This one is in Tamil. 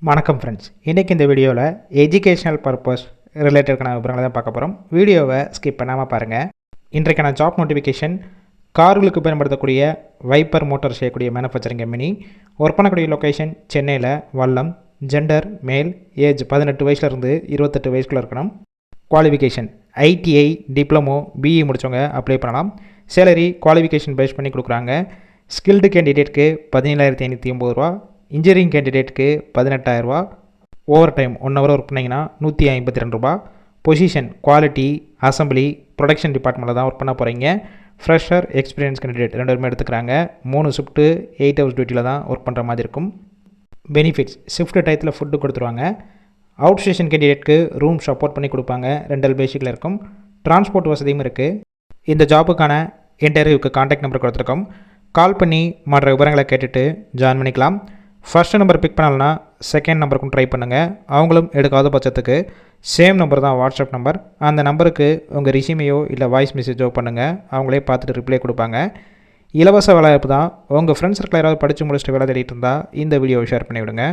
வணக்கம் ஃப்ரெண்ட்ஸ், இன்றைக்கி இந்த வீடியோவில் எஜுகேஷனல் பர்பஸ் ரிலேட்டடான விவரங்களை தான் பார்க்க போகிறோம். வீடியோவை ஸ்கிப் பண்ணாமல் பாருங்கள். இன்றைக்கான ஜாப் நோட்டிஃபிகேஷன் கார்களுக்கு பயன்படுத்தக்கூடிய வைப்பர் மோட்டார் செய்யக்கூடிய மேனுஃபேக்சரிங் கம்பெனி. ஒர்க் பண்ணக்கூடிய லொக்கேஷன் சென்னையில் வல்லம். ஜெண்டர் மேல், ஏஜ் 18 வயசுலேருந்து 28 வயசுக்குள்ளே இருக்கணும். குவாலிஃபிகேஷன் ஐடிஐ, டிப்ளமோ, பிஇ முடித்தவங்க அப்ளை பண்ணலாம். சேலரி குவாலிஃபிகேஷன் பேஸ் பண்ணி கொடுக்குறாங்க. ஸ்கில்டு கேண்டிடேட்க்கு 17,580 ரூபா, இன்ஜினியரிங் கேண்டிடேட்டுக்கு 18,000 ரூபா. ஓவர் டைம் 1 ஹவர் ஒர்க் பண்ணிங்கன்னா 152 ரூபா. பொசிஷன் குவாலிட்டி, அசம்பிளி, ப்ரொடக்ஷன் டிபார்ட்மெண்ட்டில் தான் ஒர்க் பண்ண போகிறீங்க. ஃப்ரெஷர், எக்ஸ்பீரியன்ஸ் கேண்டிடேட் 2 பேருமே எடுத்துக்கிறாங்க. 3 ஷிஃப்ட்டு 8 ஹவர்ஸ் டியூட்டியில் தான் ஒர்க் பண்ணுற மாதிரி இருக்கும். பெனிஃபிட்ஸ் ஷிஃப்ட் டயத்தில் ஃபுட்டு கொடுத்துருவாங்க. அவுட் ஸ்டேஷன் கேண்டிடேட்க்கு ரூம் சப்போர்ட் பண்ணி கொடுப்பாங்க. ரெண்டல் பேசிக்கில் இருக்கும். டிரான்ஸ்போர்ட் வசதியும் இருக்குது. இந்த ஜாபுக்கான இன்டர்வியூக்கு கான்டாக்ட் நம்பர் கொடுத்துருக்கோம். கால் பண்ணி மற்ற விவரங்களை கேட்டுட்டு ஜாயின் பண்ணிக்கலாம். ஃபர்ஸ்ட் நம்பர் பிக் பண்ணலன்னா செகண்ட் நம்பருக்கும் ட்ரை பண்ணுங்கள். அவங்களும் எடுக்காத பட்சத்துக்கு சேம் நம்பர் தான் வாட்ஸ்அப் நம்பர். அந்த நம்பருக்கு உங்கள் ரிசியூமையோ இல்லை வாய்ஸ் மெசேஜோ பண்ணுங்கள். அவங்களே பார்த்துட்டு ரிப்ளை கொடுப்பாங்க. இலவச வேலைவாய்ப்பு தான். உங்கள் ஃப்ரெண்ட்ஸ் சர்க்கிள் யாராவது படித்து முடிச்சுட்டு வேலை தேடிட்டு இருந்தால் இந்த வீடியோவை ஷேர் பண்ணிவிடுங்க.